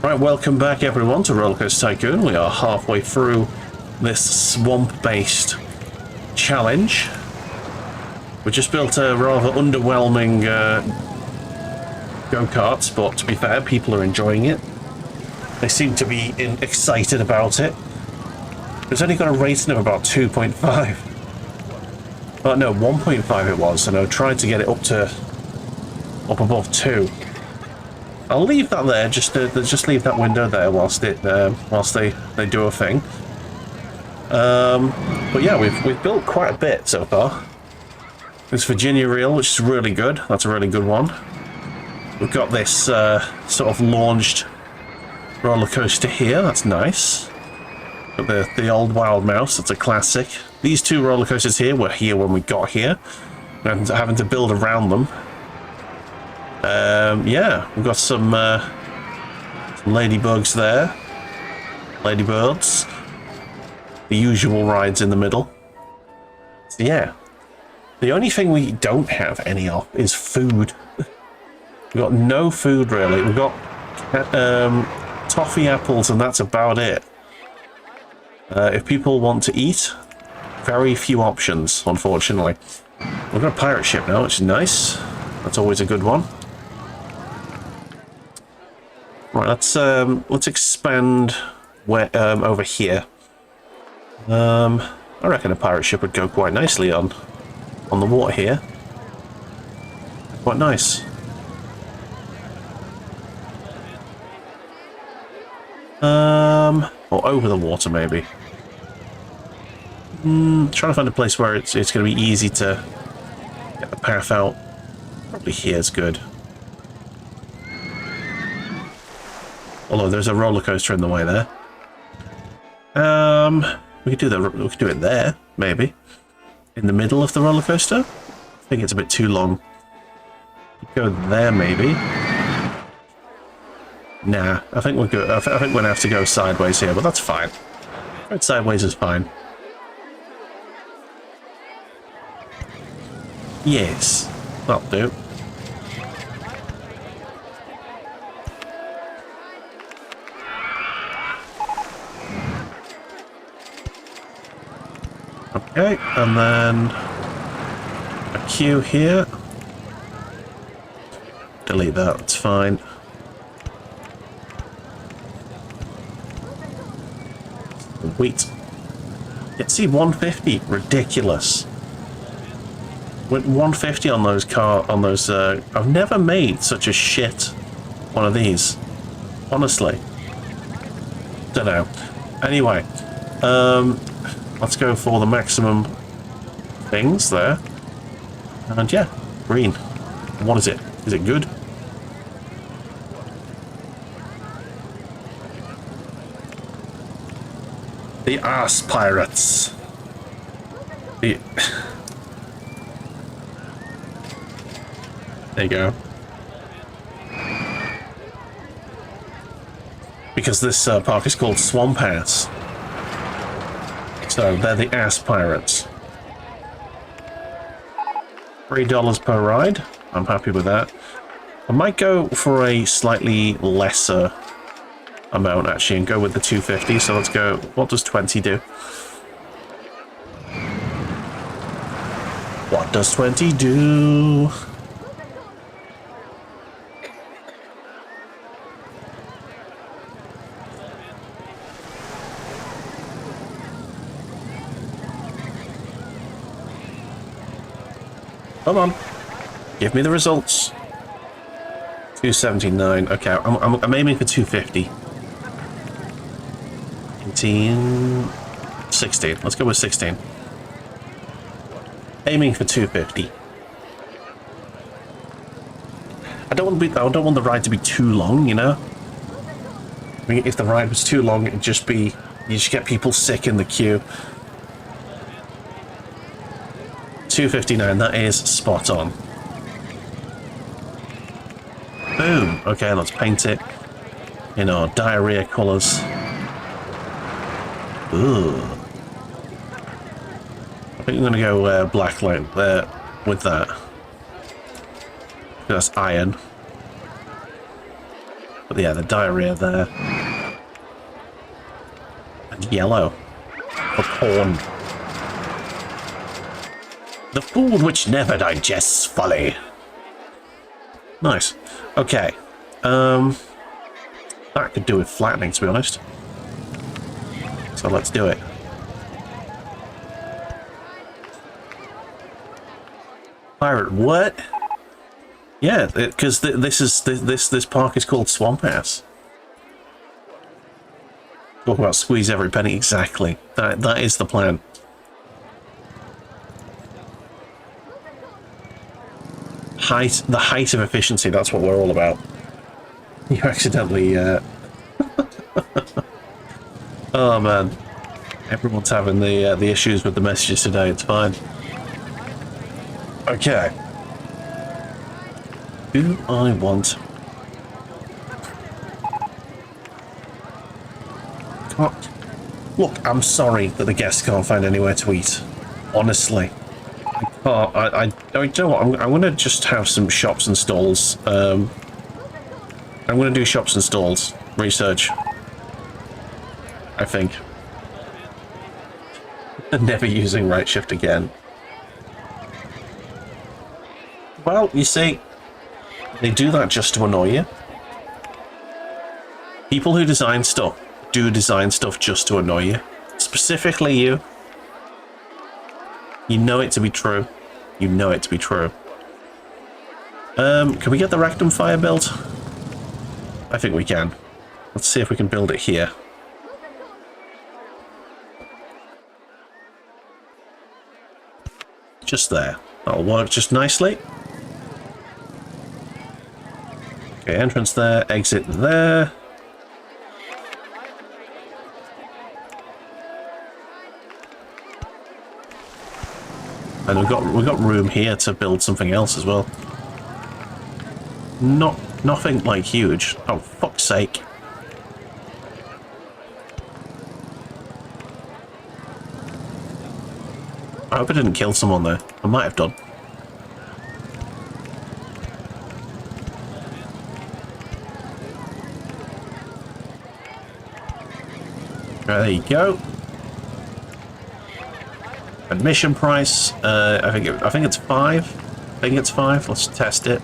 Right, welcome back everyone to Rollercoaster Tycoon. We are halfway through this swamp-based challenge. We just built a rather underwhelming go-karts, but to be fair, people are enjoying it. They seem to be excited about it. It's only got a rating of about 2.5. But no, 1.5 it was, and I tried to get it up above 2. I'll leave that there, just leave that window there whilst they do a thing. But yeah, we've built quite a bit so far. This Virginia reel, which is really good. That's a really good one. We've got this sort of launched roller coaster here. That's nice. Got the old Wild Mouse. That's a classic. These two roller coasters here were here when we got here, and having to build around them. Yeah, we've got some ladybugs there, ladybirds, the usual rides in the middle. So yeah, the only thing we don't have any of is food. We've got no food really. We've got toffee apples and that's about it. If people want to eat, very few options, unfortunately. We've got a pirate ship now, which is nice. That's always a good one. Right, let's expand over here. I reckon a pirate ship would go quite nicely on the water here. Quite nice. Or over the water maybe. Trying to find a place where it's going to be easy to get the path out. Probably here's good. Although there's a roller coaster in the way there. We could do it there, maybe. In the middle of the roller coaster. I think it's a bit too long. Go there, maybe. Nah, I think we're good. I think we're gonna have to go sideways here, but that's fine. Right, sideways is fine. Yes, that'll do. Okay, and then a queue here. Delete that, it's fine. Wait. Yeah, see, 150, ridiculous. With 150 on those I've never made such a shit one of these. Honestly. Don't know. Anyway, let's go for the maximum things there. And yeah, green. What is it? Is it good? The Ass Pirates. There you go. Because this park is called Swamp Ass. So they're the Ass Pirates. $3 per ride. I'm happy with that. I might go for a slightly lesser amount actually and go with the 250. So let's go. What does 20 do? What does 20 do? Come on, give me the results. 279. Okay, I'm aiming for 250. 18, 16. Let's go with 16. Aiming for 250. I don't want the ride to be too long, you know. I mean, if the ride was too long, you just get people sick in the queue. 259, that is spot on. Boom. Okay, let's paint it in our diarrhea colours. Ooh. I think I'm going to go black light there with that. That's iron. But yeah, the diarrhea there. And yellow. For corn. The food which never digests fully. Nice. Okay. That could do with flattening, to be honest. So let's do it. Pirate what? Yeah, because this park is called Swamp Ass. Talk about squeeze every penny. Exactly. That is the plan. The height of efficiency. That's what we're all about. You accidentally. Oh man, everyone's having the issues with the messages today. It's fine. Okay. Do I want? Look, I'm sorry that the guests can't find anywhere to eat. Honestly, I can't. I you know what? I'm going to just have some shops and stalls. I'm going to do shops and stalls research. I think. Never using right shift again. Well, you see, they do that just to annoy you. People who design stuff do design stuff just to annoy you. Specifically you. You know it to be true. You know it to be true. Can we get the rectum fire built? I think we can. Let's see if we can build it here. Just there. That'll work just nicely. Okay, entrance there, exit there. And we've got room here to build something else as well. Nothing like huge. Oh, fuck's sake. I hope I didn't kill someone there. I might have done. Right, there you go. Admission price. I think it's 5. I think it's 5. Let's test it.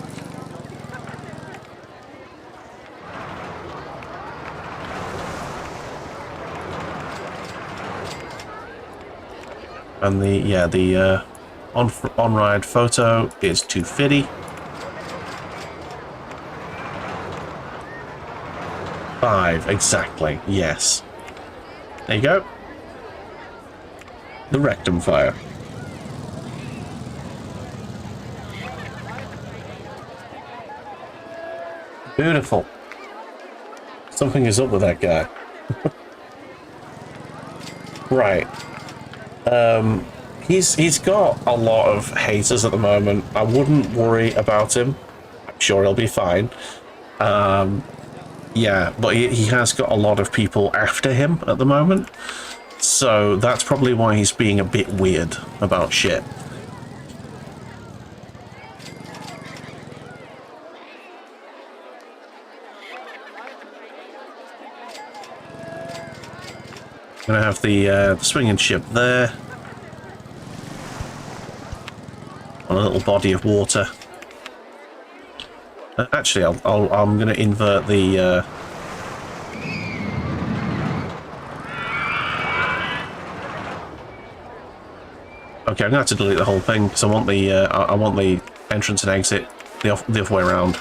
And the on-ride photo is 250. 5 exactly. Yes. There you go. The rectum fire. Beautiful. Something is up with that guy. Right. He's got a lot of haters at the moment. I wouldn't worry about him. I'm sure he'll be fine. Yeah, but he has got a lot of people after him at the moment. So that's probably why he's being a bit weird about shit. Gonna have the swinging ship there on a little body of water. Actually, I'm gonna invert the. Okay, I'm gonna have to delete the whole thing because I want the entrance and exit the other way around.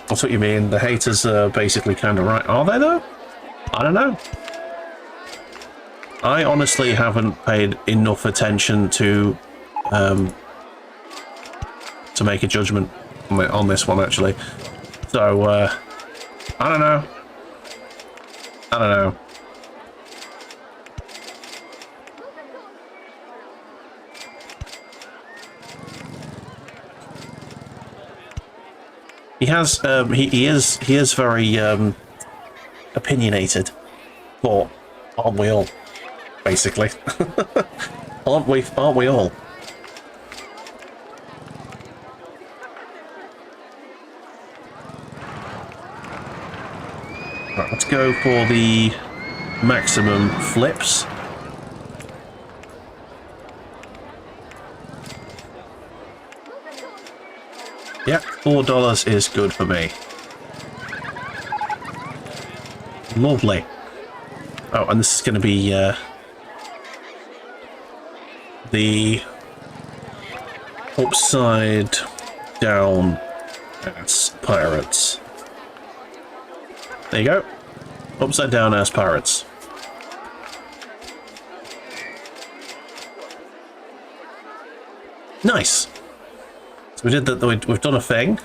That's what you mean. The haters are basically kind of right. Are they though? I don't know. I honestly haven't paid enough attention to make a judgment on this one actually. So I don't know. I don't know. He has he is very opinionated, but aren't we all? Basically, aren't we all? Right, let's go for the maximum flips. Yep, $4 is good for me. Lovely. Oh, and this is going to be the upside down ass pirates. There you go. Upside down ass pirates. Nice. So we did that. We've done a thing.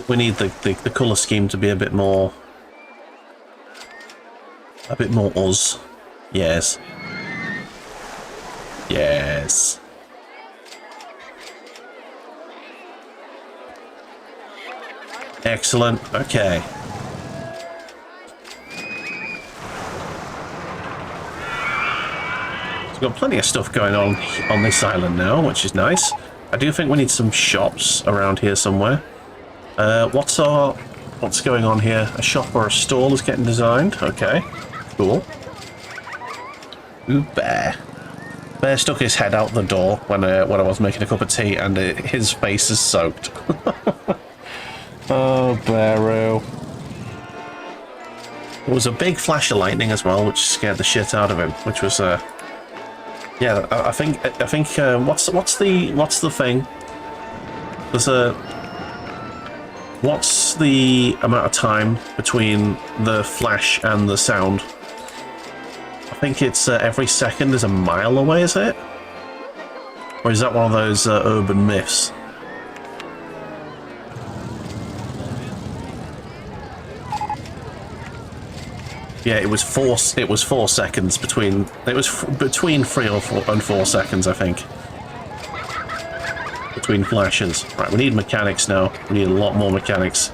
We need the color scheme to be a bit more us. Yes. Yes. Excellent. Okay. So we've got plenty of stuff going on this island now, which is nice. I do think we need some shops around here somewhere. What's going on here? A shop or a stall is getting designed. Okay. Cool. Ooh, Bear. Bear stuck his head out the door when I was making a cup of tea, and his face is soaked. Oh, Bearoo. There was a big flash of lightning as well, which scared the shit out of him. Which was, yeah. I think. What's the thing? There's a. What's the amount of time between the flash and the sound? I think it's every second is a mile away, is it? Or is that one of those urban myths? Yeah, it was 4 seconds between. It was between 3 and 4 seconds, I think. Between flashes. Right, we need mechanics now. We need a lot more mechanics.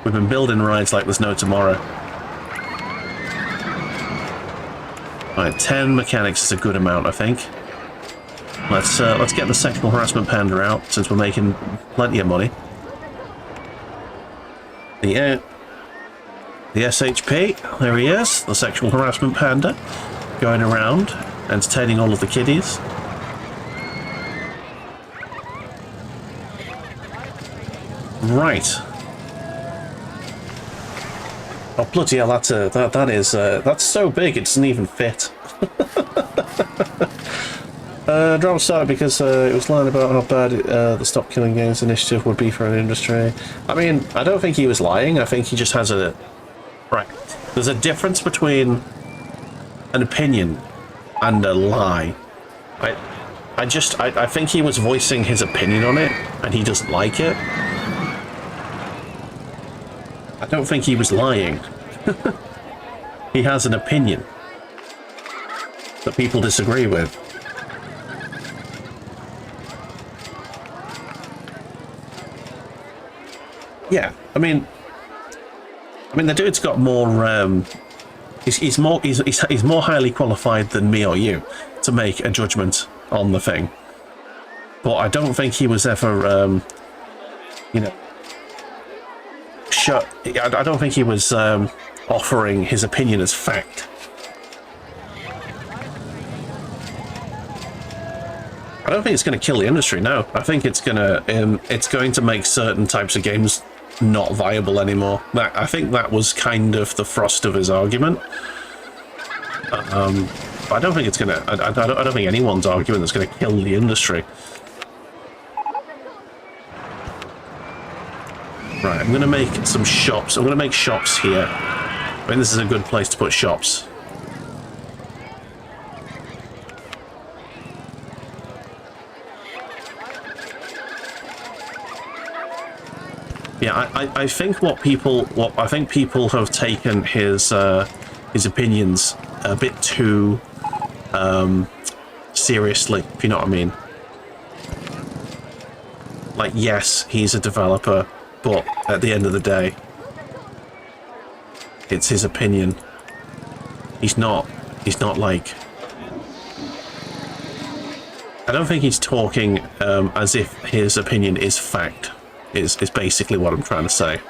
We've been building rides like there's no tomorrow. Right, 10 mechanics is a good amount, I think. Let's get the sexual harassment panda out, since we're making plenty of money. The SHP, there he is, the sexual harassment panda, going around, entertaining all of the kiddies. Right. Oh bloody hell! That's so big it doesn't even fit. Drama started because it was lying about how bad the Stop Killing Games initiative would be for an industry. I mean, I don't think he was lying. I think he just has a... Right. There's a difference between an opinion and a lie. I think he was voicing his opinion on it, and he doesn't like it. I don't think he was lying. He has an opinion that people disagree with. Yeah, I mean, the dude's got more. He's more highly qualified than me or you to make a judgment on the thing. But I don't think he was ever, you know. I don't think he was offering his opinion as fact. I don't think it's going to kill the industry. No, I think it's going to make certain types of games not viable anymore. I think that was kind of the thrust of his argument. But I don't think it's going to. I don't think anyone's arguing that's going to kill the industry. Right, I'm going to make some shops. I'm going to make shops here. I think this is a good place to put shops. Yeah, I think people have taken his opinions a bit too seriously, if you know what I mean. Like, yes, he's a developer, but at the end of the day, it's his opinion. He's not like... I don't think he's talking as if his opinion is fact, is basically what I'm trying to say.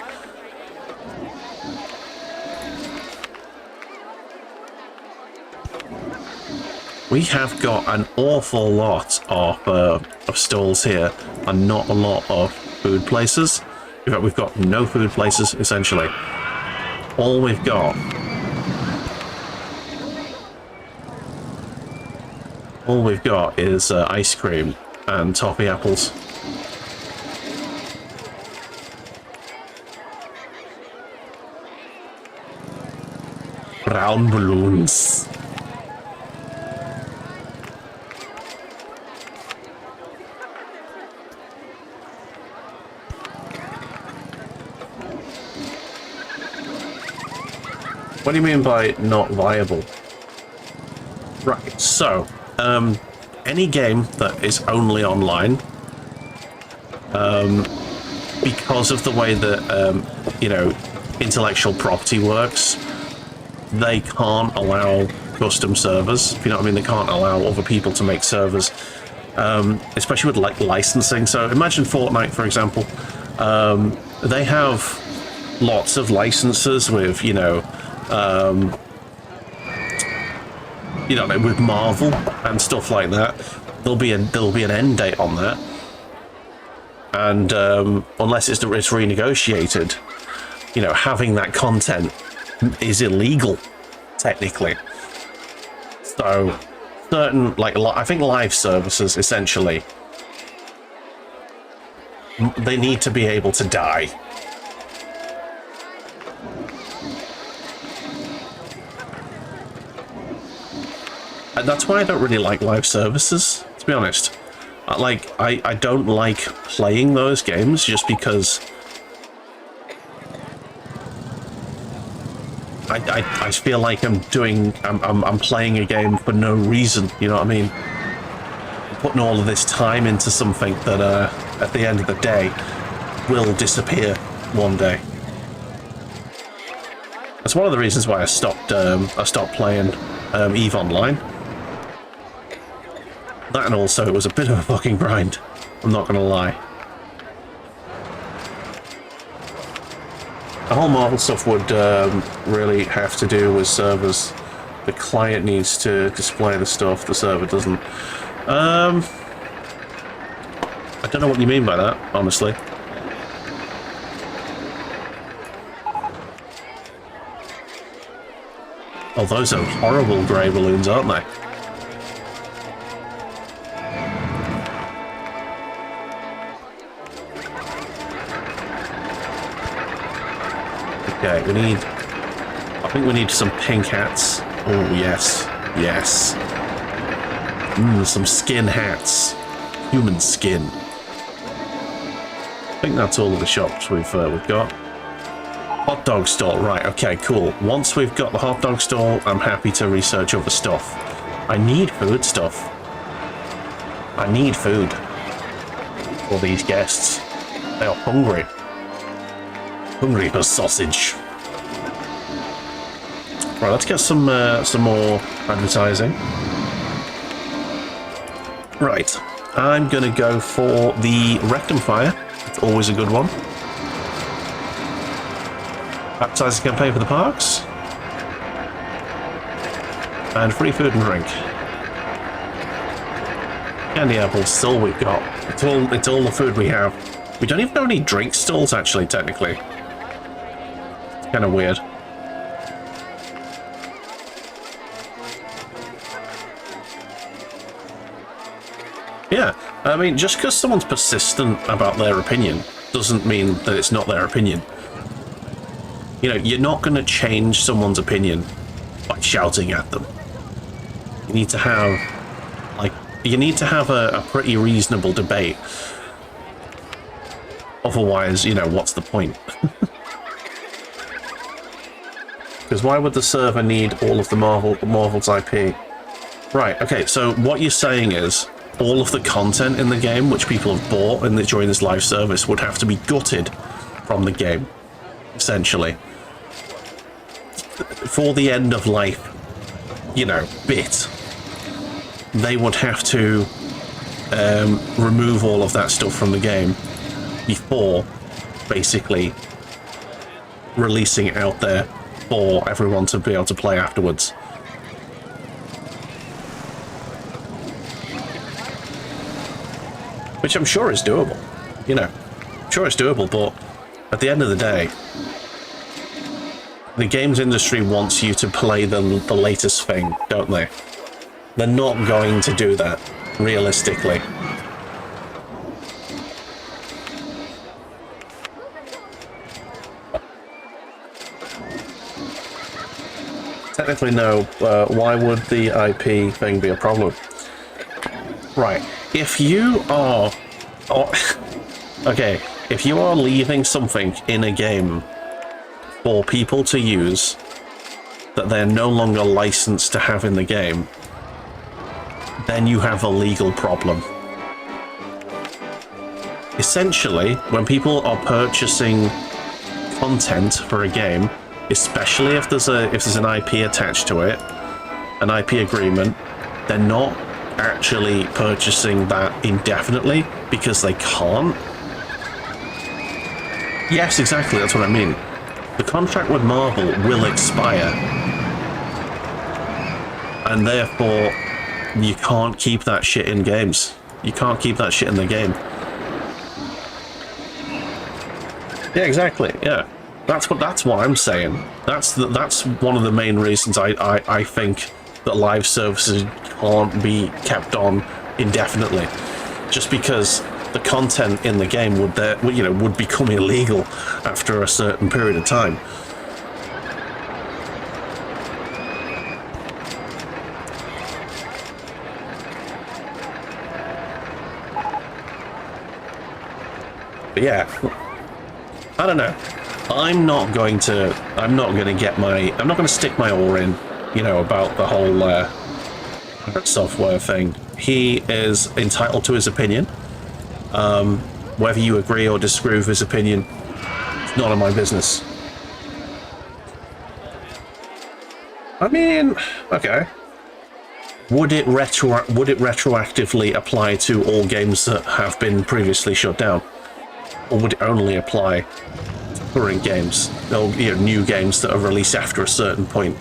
We have got an awful lot of stalls here and not a lot of food places. In fact, we've got no food places, essentially. All we've got is ice cream and toffee apples. Brown balloons. What do you mean by not viable? Right, so, any game that is only online, because of the way that, you know, intellectual property works, they can't allow custom servers, if you know what I mean. They can't allow other people to make servers, especially with, like, licensing. So imagine Fortnite, for example. They have lots of licenses with, you know, with Marvel and stuff like that. There'll be an end date on that, and unless it's renegotiated, you know, having that content is illegal technically. So certain, like, I think live services essentially, they need to be able to die. And that's why I don't really like live services, to be honest. I don't like playing those games just because I feel like I'm playing a game for no reason, you know what I mean? I'm putting all of this time into something that at the end of the day will disappear one day. That's one of the reasons why I stopped playing EVE Online. That, and also it was a bit of a fucking grind, I'm not gonna lie. The whole Marvel stuff would really have to do with servers. The client needs to display the stuff, the server doesn't. I don't know what you mean by that, honestly. Oh, those are horrible grey balloons, aren't they? Okay, I think we need some pink hats. Oh, yes. Yes. Some skin hats. Human skin. I think that's all of the shops we've got. Hot dog stall, right, okay, cool. Once we've got the hot dog stall, I'm happy to research other stuff. I need food stuff. I need food for these guests. They are hungry. Hungry for sausage. Right, let's get some more advertising. Right, I'm gonna go for the Rectum Fire. It's always a good one. Advertising campaign for the parks. And free food and drink. Candy apples, it's all we've got. It's all the food we have. We don't even have any drink stalls, actually, technically. It's kind of weird. Yeah, I mean, just because someone's persistent about their opinion doesn't mean that it's not their opinion. You know, you're not going to change someone's opinion by shouting at them. You need to have, like, a pretty reasonable debate. Otherwise, you know, what's the point? Because why would the server need all of the Marvel's IP? Right, okay, so what you're saying is all of the content in the game which people have bought during this live service would have to be gutted from the game, essentially. For the end of life, you know, bit, they would have to remove all of that stuff from the game before basically releasing it out there for everyone to be able to play afterwards. which I'm sure is doable. You know, I'm sure it's doable, but at the end of the day, the games industry wants you to play the latest thing, don't they? They're not going to do that, realistically. Technically, no. Why would the IP thing be a problem? Right. If you are... okay, if you are leaving something in a game for people to use that they're no longer licensed to have in the game, then you have a legal problem. Essentially, when people are purchasing content for a game, especially if there's an IP attached to it, an IP agreement, they're not actually purchasing that indefinitely because they can't. Yes, exactly, that's what I mean. The contract with Marvel will expire, and therefore you can't keep that shit in games. You can't keep that shit in the game. Yeah, exactly. Yeah, that's what I'm saying. That's one of the main reasons I think that live services can't be kept on indefinitely, just because the content in the game would become illegal after a certain period of time. But yeah, I don't know. I'm not going to stick my oar in, about the whole software thing. He is entitled to his opinion. Whether you agree or disagree with his opinion, it's none of my business. I mean, okay. Would it retroactively apply to all games that have been previously shut down? Or would it only apply to current games, or new games that are released after a certain point?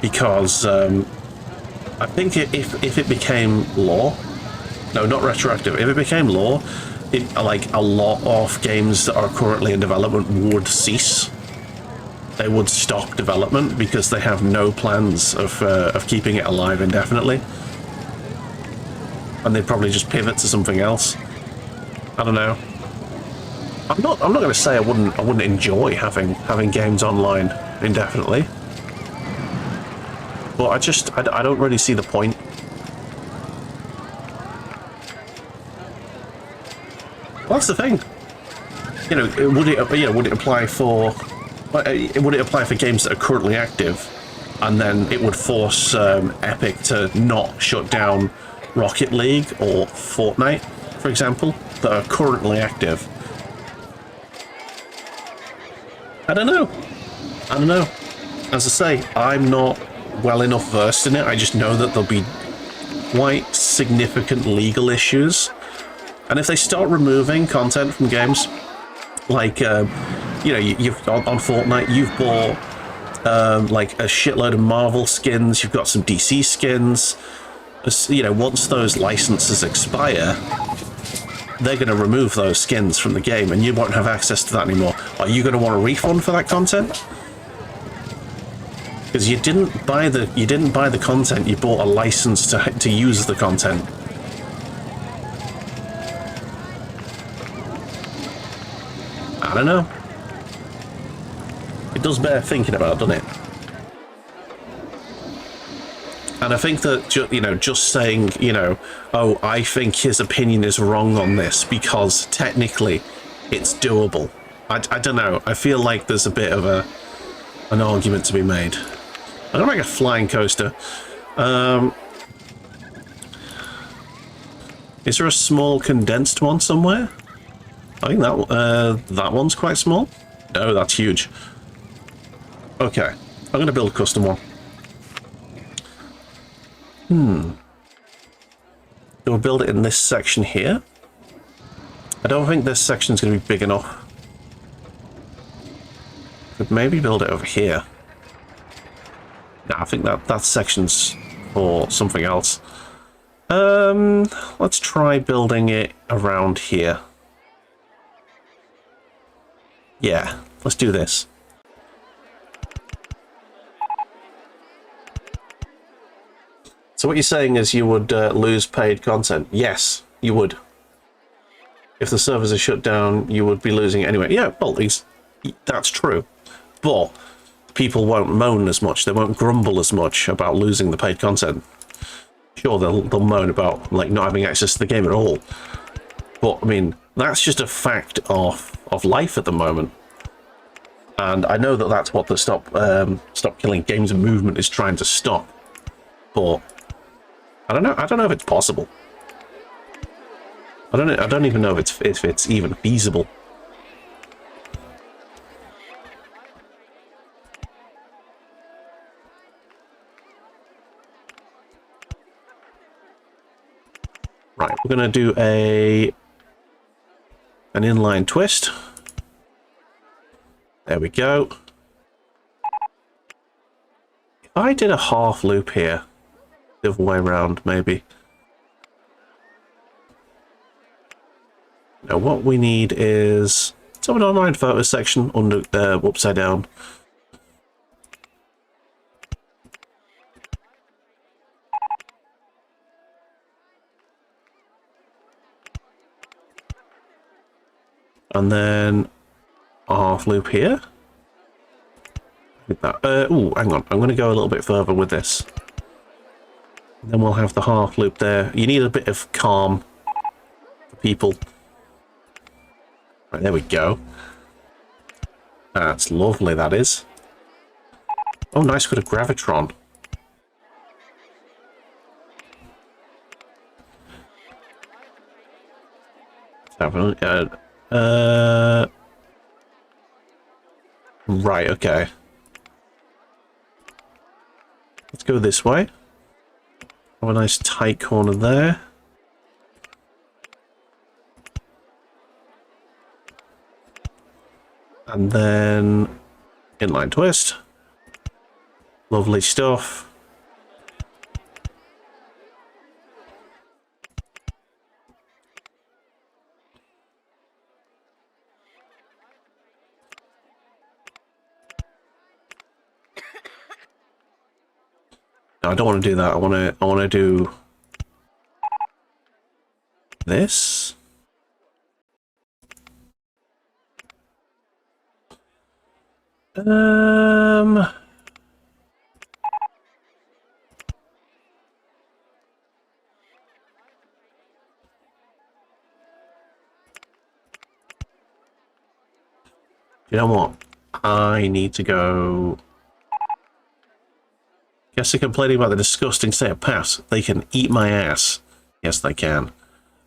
Because I think if it became law, no, not retroactive. If it became law, like a lot of games that are currently in development would cease. They would stop development because they have no plans of keeping it alive indefinitely, and they'd probably just pivot to something else. I don't know. I'm not going to say I wouldn't enjoy having games online indefinitely, but I don't really see the point. Well, that's the thing. Would it apply for games that are currently active, and then it would force Epic to not shut down Rocket League or Fortnite, for example, that are currently active? I don't know. As I say, I'm not well enough versed in it. I just know that there'll be quite significant legal issues. And if they start removing content from games, like, you've on Fortnite, you've bought like a shitload of Marvel skins, you've got some DC skins. Once those licenses expire, they're going to remove those skins from the game, and you won't have access to that anymore. Are you going to want a refund for that content? Because you didn't buy the content, you bought a license to use the content. I don't know. It does bear thinking about, doesn't it? And I think that just saying, oh, I think his opinion is wrong on this because technically it's doable. I don't know. I feel like there's a bit of an argument to be made. I'm gonna make a flying coaster. Is there a small condensed one somewhere? I think that one's quite small. No, that's huge. Okay, I'm gonna build a custom one. Do I build it in this section here? I don't think this section's going to be big enough. Could maybe build it over here. Nah, I think that section's for something else. Let's try building it around here. Yeah, let's do this. So what you're saying is you would lose paid content? Yes, you would. If the servers are shut down, you would be losing it anyway. Yeah, well, that's true. But people won't moan as much. They won't grumble as much about losing the paid content. Sure, they'll moan about like not having access to the game at all. But I mean, that's just a fact of life at the moment. And I know that that's what the Stop Killing Games movement is trying to stop. But I don't know. I don't know if it's possible. I don't even know if it's even feasible. Right, we're gonna do an inline twist. There we go. If I did a half loop here, the other way around, maybe. Now, what we need is an online photo section under upside down. And then a half loop here. Oh, hang on. I'm going to go a little bit further with this. Then we'll have the half loop there. You need a bit of calm for people. Right, there we go. That's lovely, that is. Oh, nice bit of gravitron. Right, okay. Let's go this way. Have a nice tight corner there. And then inline twist. Lovely stuff. No, I don't want to do that. I want to do this. You know what? I need to go. Guess they're complaining about the disgusting state of paths. They can eat my ass. Yes, they can.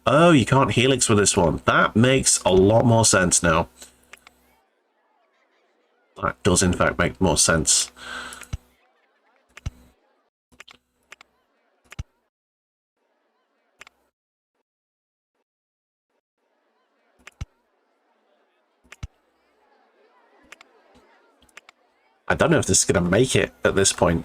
Oh, you can't helix with this one. That makes a lot more sense now. That does, in fact, make more sense. I don't know if this is going to make it at this point.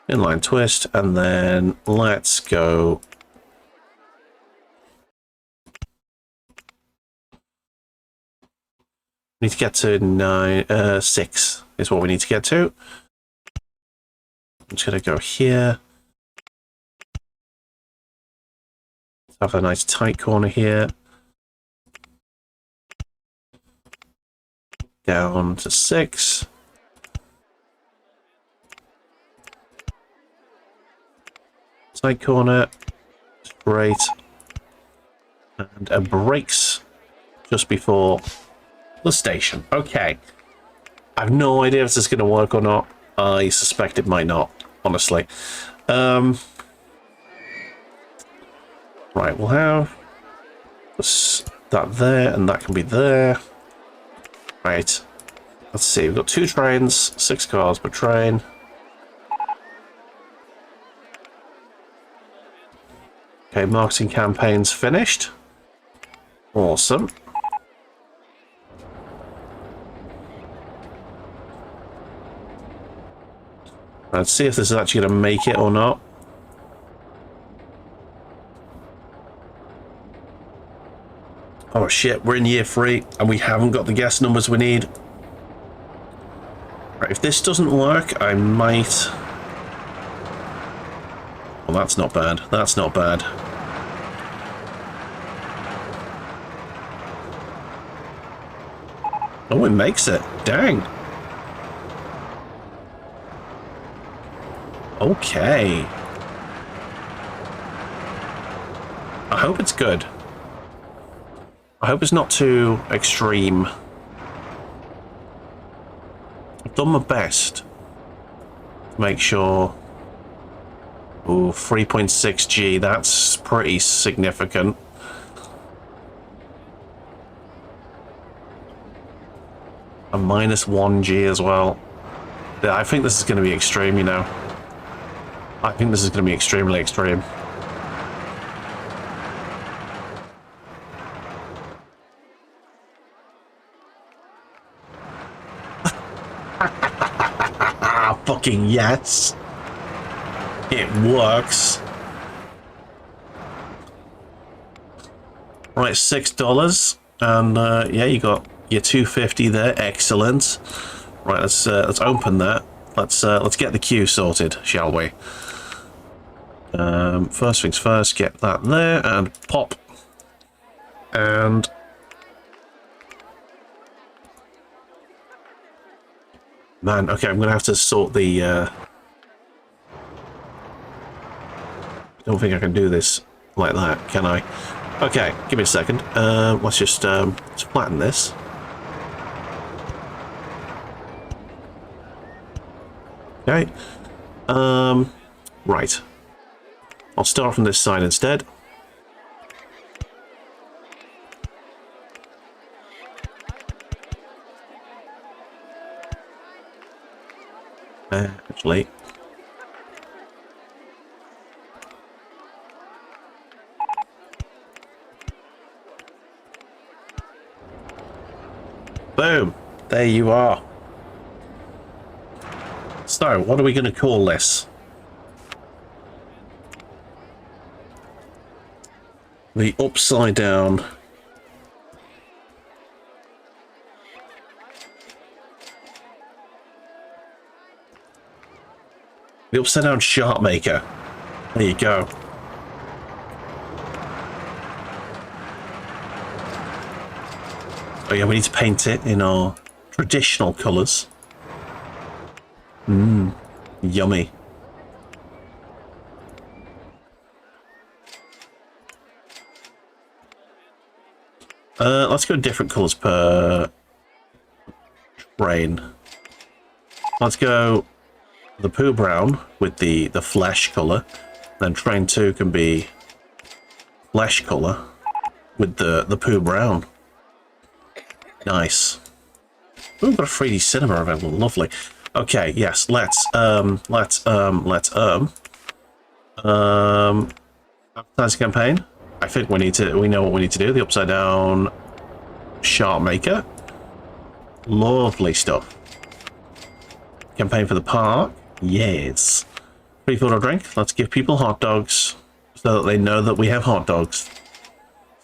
Inline twist, and then let's go. We need to get to 6 is what we need to get to. I'm just going to go here. Let's have a nice tight corner here. Down to 6. Tight corner. Great. And a brakes just before the station. Okay. I have no idea if this is going to work or not. I suspect it might not, honestly. Right, we'll have that there, and that can be there. Right. Let's see, we've got 2 trains, 6 cars per train. Okay, marketing campaign's finished. Awesome. Let's see if this is actually going to make it or not. Oh shit, we're in year 3 and we haven't got the guest numbers we need. Right, if this doesn't work, I might... Well, that's not bad. That's not bad. Oh, it makes it. Dang. Okay. I hope it's good. I hope it's not too extreme. I've done my best to make sure. Ooh, 3.6G, that's pretty significant. A minus 1G as well. Yeah, I think this is going to be extreme, you know. I think this is going to be extremely extreme. Fucking yes. It works. Right, $6. And yeah, you got your 250 there. Excellent. Right, let's open that. Let's get the queue sorted, shall we? First things first, get that there and pop. And man, okay, I'm gonna have to sort the I don't think I can do this like that, can I? Okay, give me a second. Let's just let's flatten this. Okay. Right. I'll start from this side instead. Actually. Boom. There you are. So, what are we going to call this? The upside down. The upside down shark maker. There you go. Oh yeah, we need to paint it in our traditional colours. Mmm, yummy. Let's go different colours per train. Let's go the poo brown with the flesh colour. Then train 2 can be flesh colour with the poo brown. Nice. Ooh, we've got a 3D cinema available. Lovely. Okay, yes, let's advertising campaign. I think we know what we need to do. The upside down shark maker. Lovely stuff. Campaign for the park. Yes. Free food or drink. Let's give people hot dogs so that they know that we have hot dogs.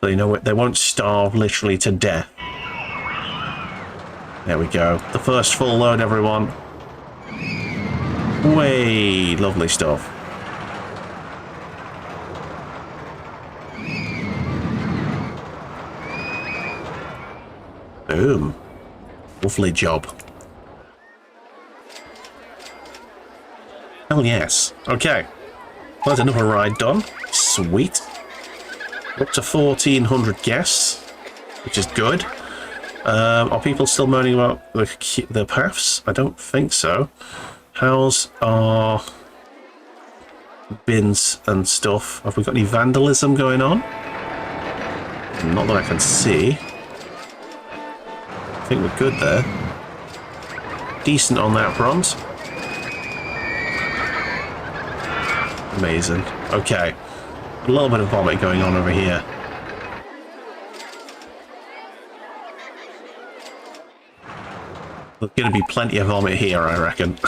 So you know they won't starve literally to death. There we go. The first full load, everyone. Way, lovely stuff. Boom. Lovely job. Hell yes. Okay. Well, that's another ride done. Sweet. Up to 1,400 guests, which is good. Are people still moaning about the paths? I don't think so. How's our bins and stuff? Have we got any vandalism going on? Not that I can see. I think we're good there. Decent on that front. Amazing. Okay. A little bit of vomit going on over here. There's going to be plenty of vomit here, I reckon.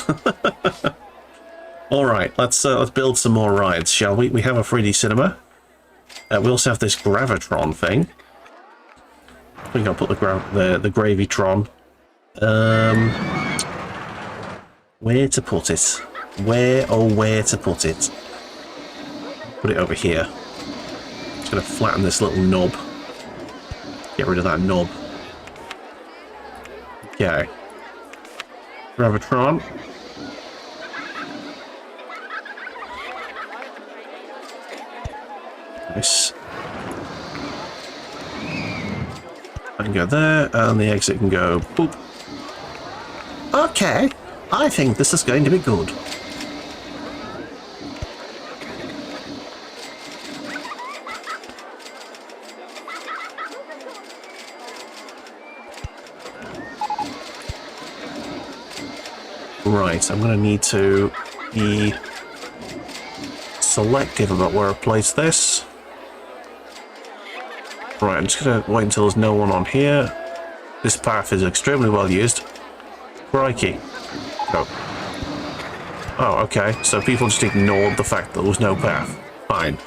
All right, let's build some more rides, shall we? We have a 3D cinema. We also have this Gravitron thing. I think I'll put the Gravytron. Where to put it? Where, oh, where to put it? Put it over here. Just going to flatten this little knob. Get rid of that knob. Okay. Gravitron. Nice. I can go there, and the exit can go boop. Okay, I think this is going to be good. Right, I'm going to need to be selective about where I place this. Right, I'm just going to wait until there's no one on here. This path is extremely well used. Crikey. Oh. Oh, okay. So people just ignored the fact that there was no path. Fine.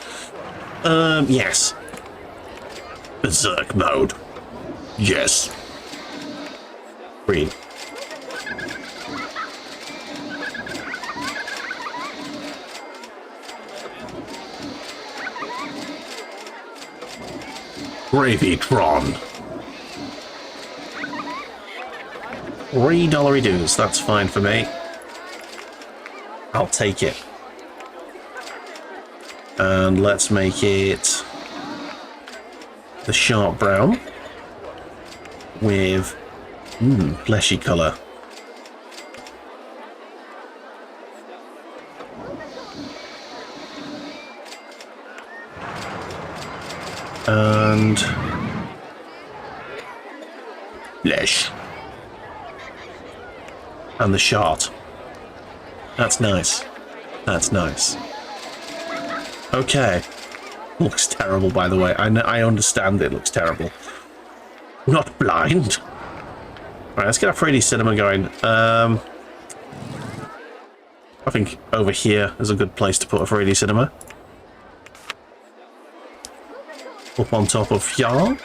Yes. Berserk mode. Yes. Green. Gravytron. $3 dues, that's fine for me. I'll take it. And let's make it the sharp brown with fleshy colour. And flesh. And the shard. That's nice. That's nice. Okay. Looks terrible, by the way. I understand it looks terrible. Not blind. Alright, let's get a 3D cinema going. I think over here is a good place to put a 3D cinema. Up on top of y'all.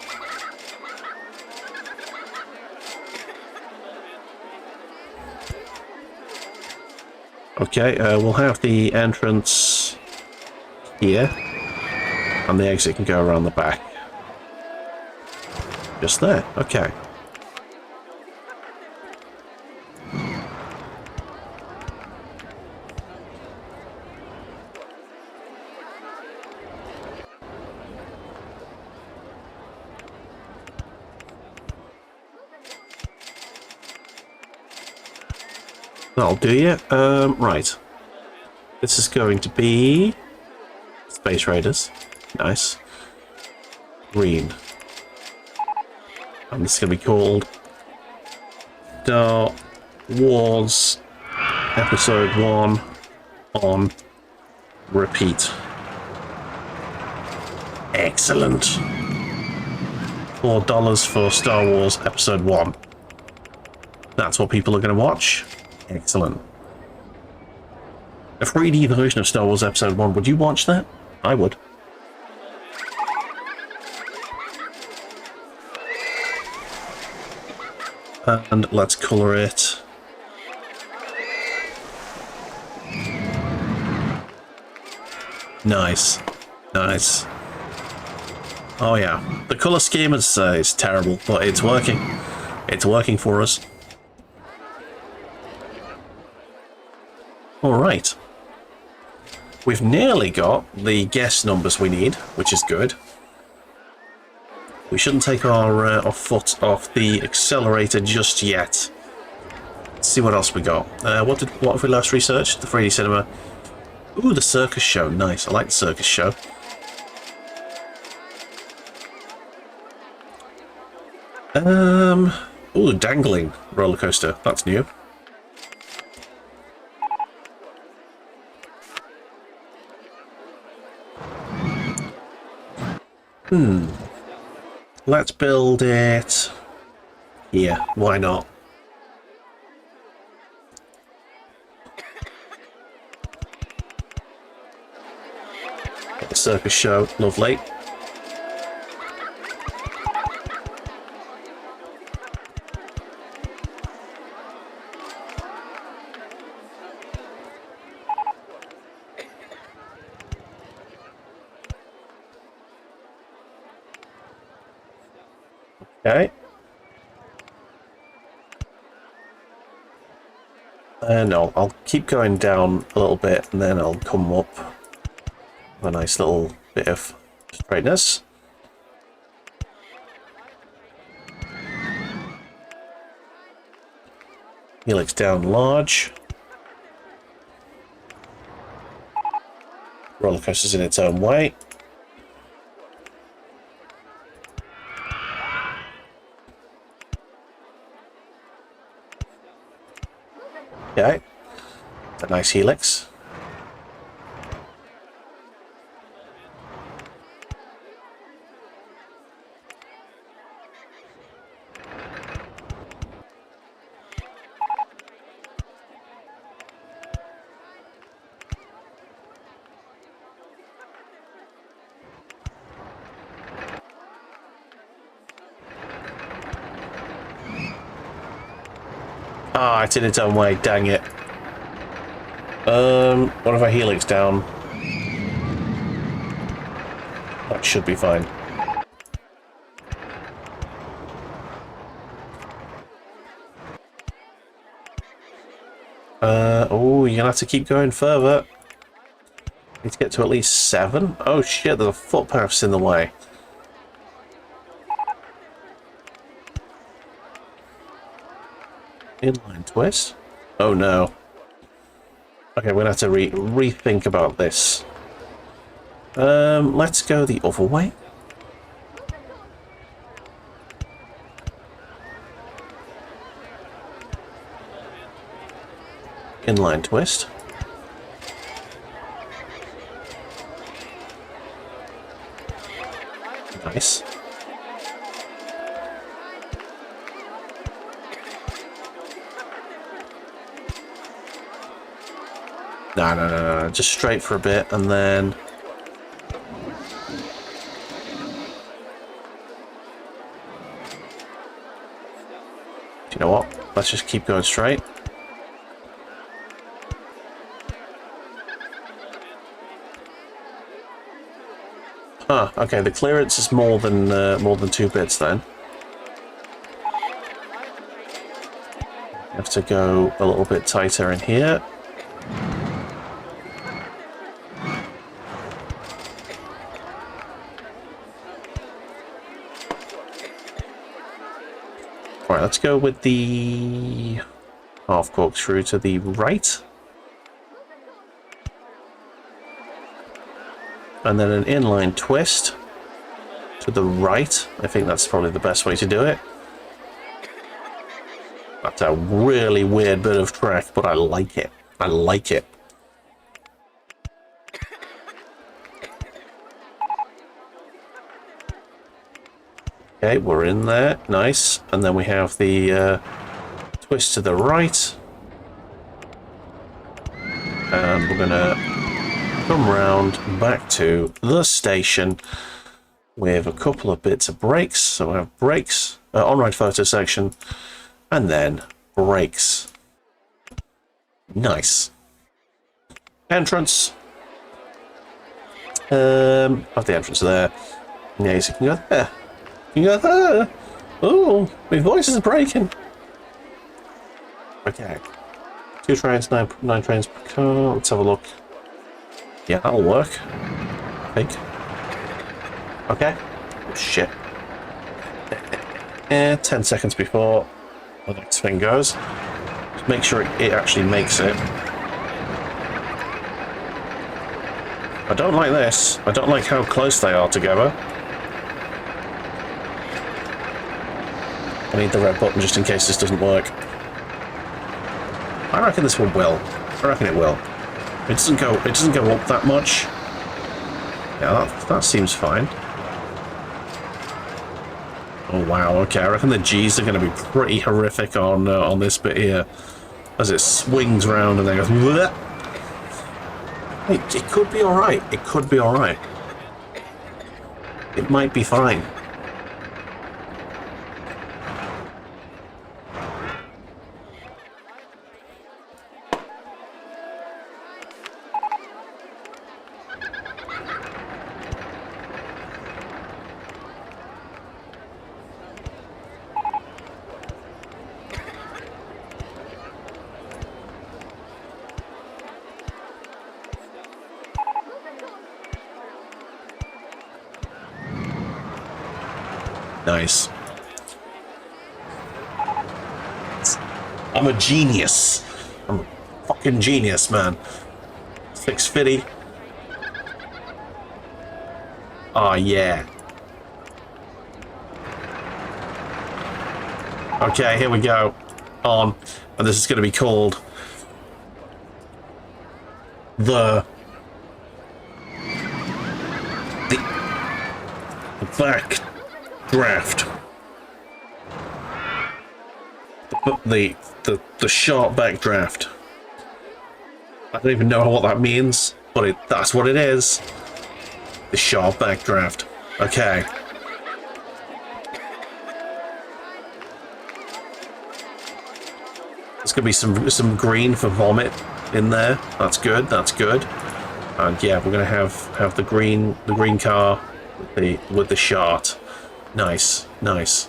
Okay, we'll have the entrance here, and the exit can go around the back. Just there, okay. That'll do you. Right. This is going to be Space Raiders. Nice. Green. And this is going to be called Star Wars Episode 1 on repeat. Excellent. $4 for Star Wars Episode 1. That's what people are going to watch. Excellent. A 3D version of Star Wars Episode 1. Would you watch that? I would. And let's colour it. Nice. Nice. Oh yeah. The colour scheme is terrible, but it's working. It's working for us. Alright. We've nearly got the guest numbers we need, which is good. We shouldn't take our foot off the accelerator just yet. Let's see what else we got. What have we last researched? The 3D cinema. Ooh, the circus show. Nice. I like the circus show. Ooh, dangling roller coaster. That's new. Let's build it here. Why not? circus show. Lovely. Okay. And I'll keep going down a little bit, and then I'll come up with a nice little bit of straightness. Helix down large. Roller coaster's in its own way. Okay. A nice helix. Ah, it's in its own way, dang it. What if I helix down? That should be fine. Oh, you're gonna have to keep going further. Need to get to at least 7. Oh shit, there's a footpath's in the way. Inline twist? Oh no. Okay, we're gonna have to rethink about this. Let's go the other way. Inline twist. Nice. No. Just straight for a bit, and then... Do you know what? Let's just keep going straight. Huh, okay, the clearance is more than 2 bits then. Have to go a little bit tighter in here. Alright, let's go with the half corkscrew to the right. And then an inline twist to the right. I think that's probably the best way to do it. That's a really weird bit of track, but I like it. I like it. Okay, we're in there. Nice. And then we have the twist to the right. And we're going to come round back to the station with a couple of bits of brakes. So we have brakes, on-ride photo section, and then brakes. Nice. Entrance. Have the entrance there. Yes, you can go there. You can go there. Oh, my voice is breaking. Okay. 2 trains, 9 trains per car. Let's have a look. Yeah, that'll work. I think. Okay. Oh, shit. 10 seconds before the next thing goes. Just make sure it actually makes it. I don't like this. I don't like how close they are together. I need the red button just in case this doesn't work. I reckon this one will. I reckon it will. It doesn't go up that much. Yeah, that seems fine. Oh wow, okay, I reckon the G's are going to be pretty horrific on this bit here. As it swings round and then goes... Bleh. It could be alright. It could be alright. It might be fine. Nice. I'm a genius. I'm a fucking genius, man. 650. Oh, yeah. Okay, here we go. On. And this is going to be called the back draft. The sharp backdraft. I don't even know what that means, but that's what it is. The sharp backdraft. Okay. There's gonna be some green for vomit in there. That's good. That's good. And yeah, we're gonna have the green car with the shart. Nice. Nice.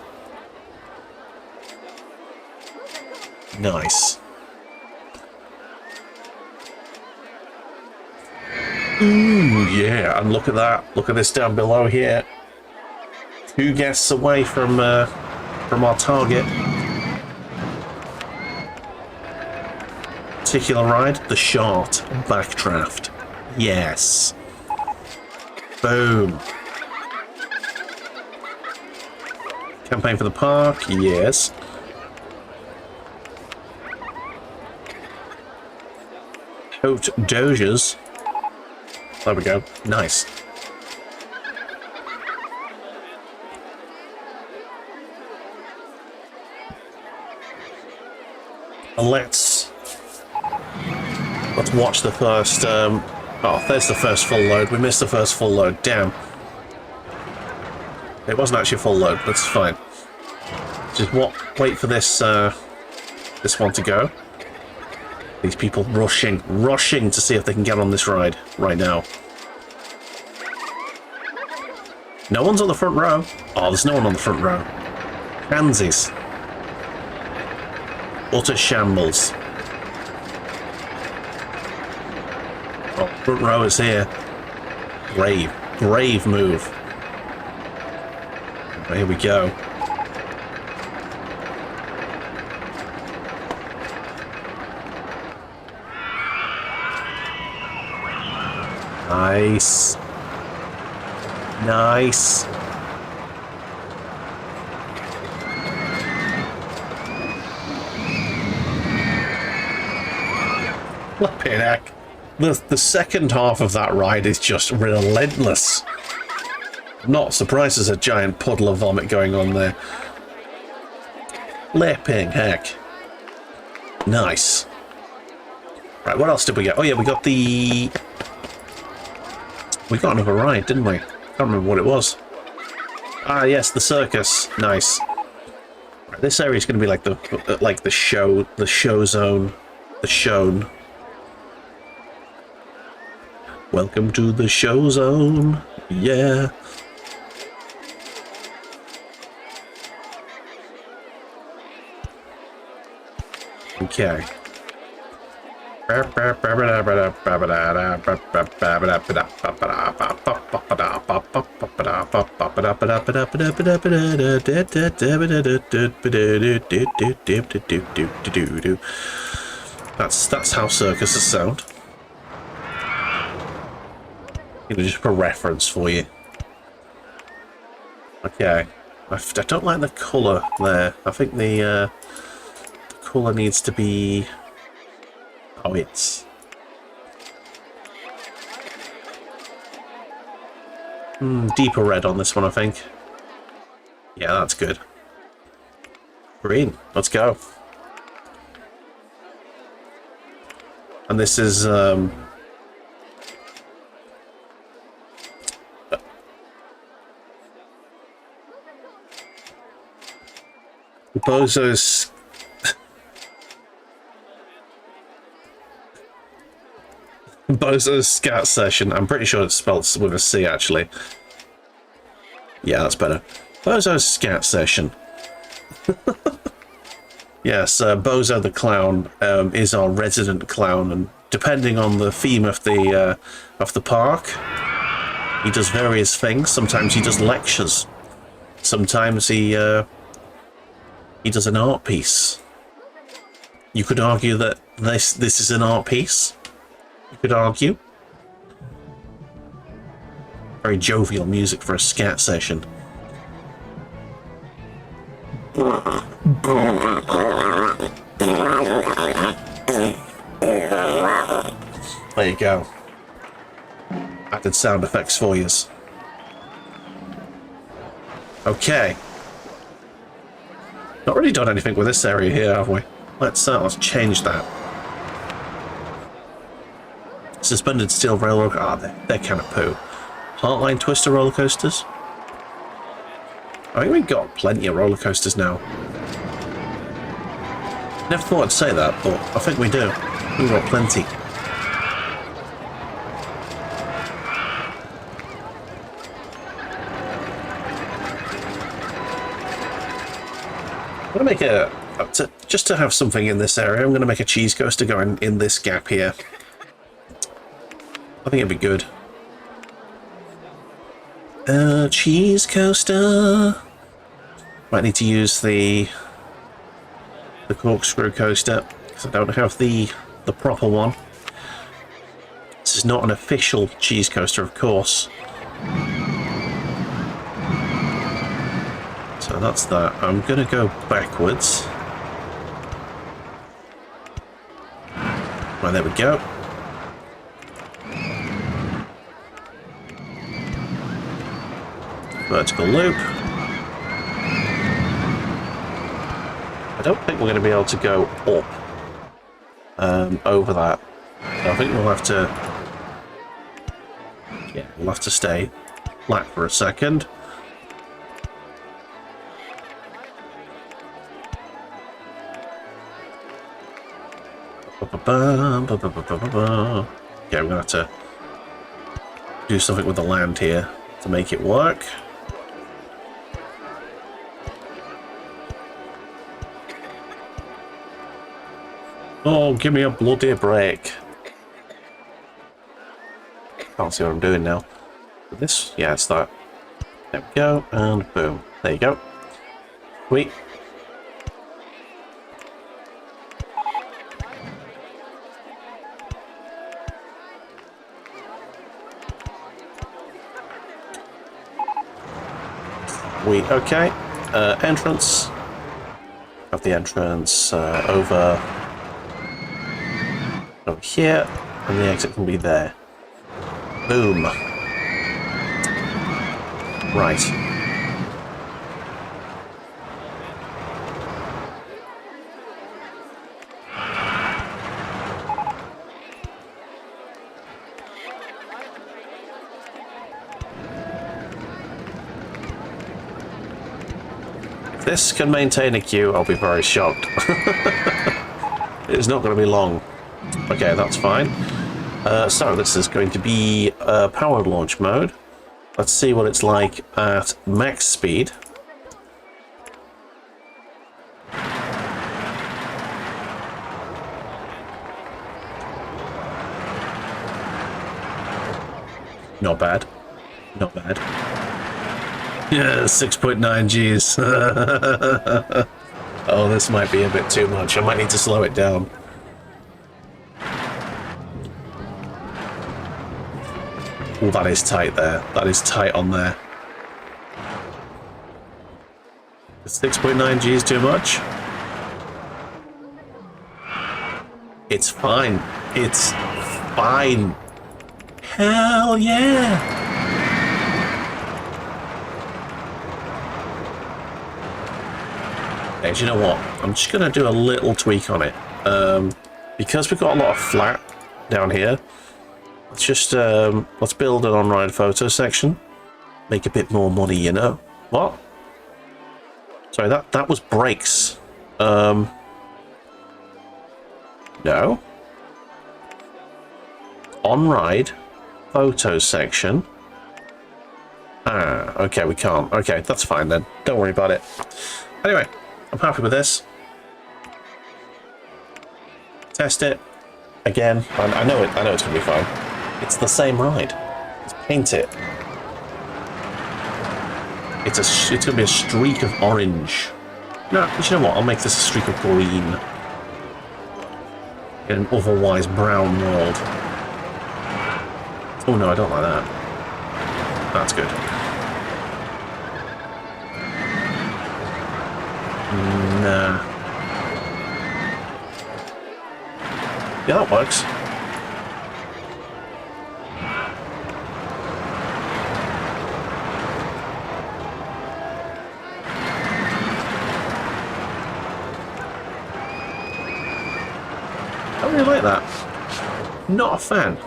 Nice. Ooh, yeah, and look at that. Look at this down below here. 2 guests away from our target. Particular ride, the short backdraft. Yes. Boom. Campaign for the park, yes. Haute Doges. There we go. Nice. Let's watch the first. Oh, there's the first full load. We missed the first full load. Damn. It wasn't actually a full load. That's fine. Just wait for this this one to go. These people rushing to see if they can get on this ride right now. No one's on the front row. Oh, there's no one on the front row. Pansies. Utter shambles. Oh, front row is here. Brave move. Here we go. Nice. Nice. Flipping heck. The second half of that ride is just relentless. I'm not surprised there's a giant puddle of vomit going on there. Flipping heck. Nice. Right, what else did we get? Oh yeah, we got another ride, didn't we? Can't remember what it was. Ah, yes, the circus. Nice. Right, this area is going to be like the show zone, the shown. Welcome to the show zone. Yeah. Okay. That's how circuses sound. Just for reference for you. Okay. I don't like the colour there. I think the colour needs to be... Oh, it's... deeper red on this one, I think. Yeah, that's good. Green. Let's go. And this is... Oh, Bozo's... Bozo's Scat Session. I'm pretty sure it's spelled with a C, actually. Yeah, that's better. Bozo's Scat Session. Yes, Bozo the Clown is our resident clown, and depending on the theme of the park, he does various things. Sometimes he does lectures. Sometimes he does an art piece. You could argue that this is an art piece. You could argue. Very jovial music for a scat session. There you go. Added sound effects for you. Okay. Not really done anything with this area here, have we? Let's change that. Suspended steel railroad. Ah, they're kind of poo. Heartline twister roller coasters. I think we've got plenty of roller coasters now. Never thought I'd say that, but I think we do. We've got plenty. I'm going to make just to have something in this area, I'm going to make a cheese coaster going in this gap here. I think it'd be good. Cheese coaster. Might need to use the corkscrew coaster because I don't have the proper one. This is not an official cheese coaster, of course. So that's that. I'm gonna go backwards. Right, there we go. Vertical loop. I don't think we're going to be able to go up over that. So I think we'll have to... Yeah, we'll have to stay flat for a second. Yeah, we're going to have to do something with the land here to make it work. Oh, give me a bloody break. Can't see what I'm doing now. This? Yeah, it's that. There we go, and boom. There you go. Sweet. Sweet, okay. Entrance. Have the entrance over here, and the exit can be there. Boom. Right. If this can maintain a queue, I'll be very shocked. It's not going to be long. Okay, that's fine. So this is going to be powered launch mode. Let's see what it's like at max speed. Not bad. Not bad. Yeah, 6.9 Gs. Oh, this might be a bit too much. I might need to slow it down. Oh, that is tight there. That is tight on there. Is 6.9 Gs too much? It's fine. It's fine. Hell yeah! Hey, do you know what? I'm just going to do a little tweak on it. Because we've got a lot of flat down here, let's just, let's build an on-ride photo section. Make a bit more money, you know? What? Sorry, that was brakes. No. On ride. Photos section. Ah, okay, we can't. Okay, that's fine then. Don't worry about it. Anyway, I'm happy with this. Test it. Again. I know it's gonna be fine. It's the same ride. Let's paint it. It's gonna be a streak of orange. No, but you know what? I'll make this a streak of green. In an otherwise brown world. Oh no, I don't like that. That's good. Nah. Yeah, that works. I don't really like that. Not a fan.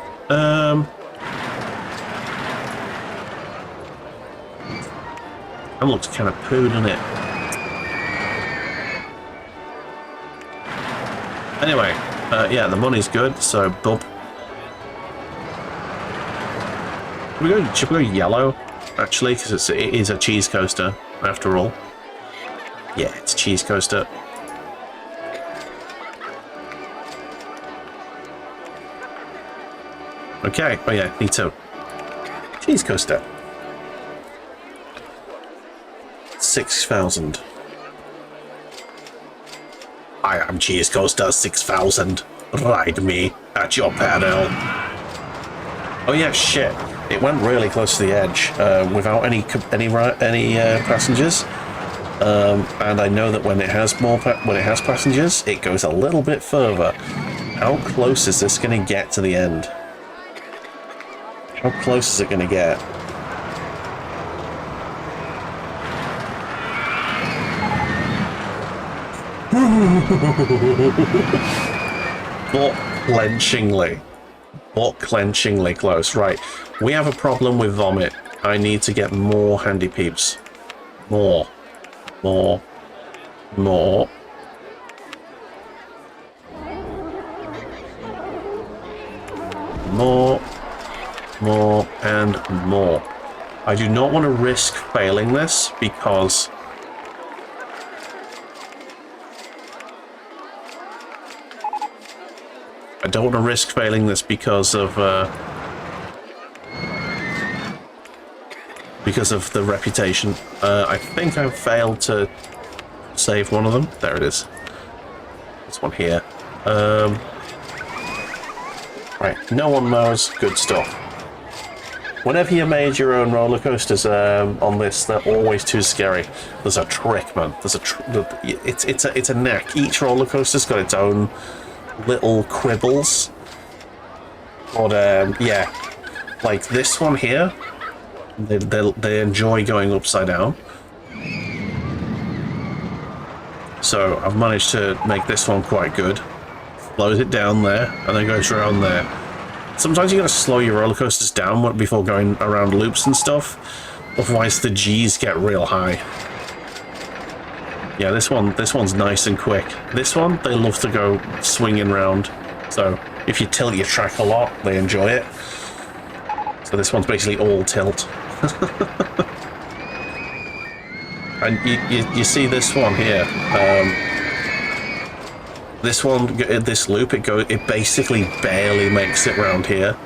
That looks kind of poo, doesn't it? Anyway, yeah, the money's good, so bub. Should we go yellow, actually, because it is a cheese coaster, after all. Yeah, it's a cheese coaster. Okay, oh yeah, me too. Cheese coaster. 6,000. I am Cheese Coaster 6,000. Ride me at your peril. Oh yeah, shit. It went really close to the edge without any passengers. And I know that when it has passengers, it goes a little bit further. How close is this going to get to the end? How close is it going to get? Butt clenchingly close. Right, we have a problem with vomit. I need to get more handy peeps. More, more, more. More, more, and more. I do not want to risk failing this because I don't want to risk failing this because of the reputation. I think I've failed to save one of them. There it is. This one here. Right, no one knows. Good stuff. Whenever you made your own roller coasters on this, they're always too scary. There's a trick, man. There's it's a knack. Each roller coaster's got its own little quibbles. But yeah, like this one here, they enjoy going upside down. So I've managed to make this one quite good. Slows it down there and then goes around there. Sometimes you gotta slow your roller coasters down before going around loops and stuff, otherwise the G's get real high. Yeah, this one's nice and quick. This one, they love to go swinging round. So if you tilt your track a lot, they enjoy it. So this one's basically all tilt. And you see this one here. This loop, it basically barely makes it round here.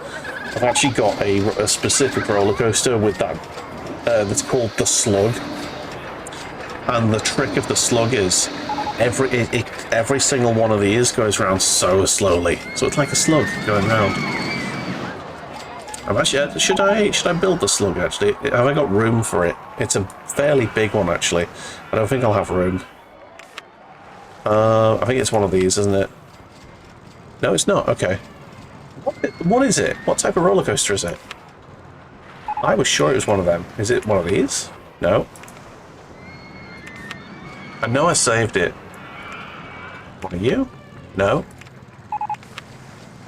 I've actually got a specific roller coaster with that that's called the Slug. And the trick of the Slug is every single one of these goes around so slowly. So it's like a slug going round. Should I build the Slug actually? Have I got room for it? It's a fairly big one actually. I don't think I'll have room. I think it's one of these, isn't it? No, it's not. Okay. What is it? What type of roller coaster is it? I was sure it was one of them. Is it one of these? No. I know I saved it. One of you? No.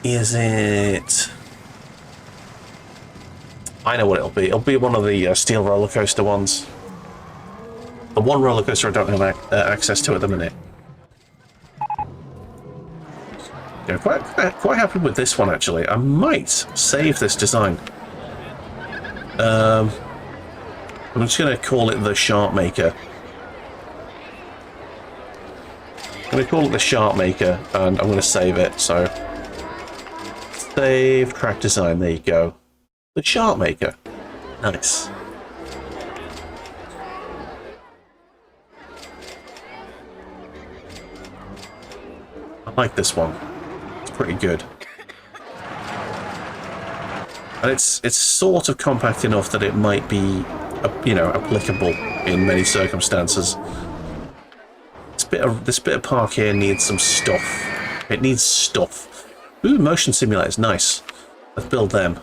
Is it... I know what it'll be. It'll be one of the steel roller coaster ones. The one roller coaster I don't have access to at the minute. Yeah, quite happy with this one, actually. I might save this design. I'm just going to call it the Sharp Maker. I'm going to call it the Sharp Maker, and I'm going to save it. So, save track design. There you go. The Sharp Maker. Nice. I like this one. It's pretty good. And it's sort of compact enough that it might be, you know, applicable in many circumstances. This bit of park here needs some stuff. It needs stuff. Ooh, motion simulators, nice. Let's build them.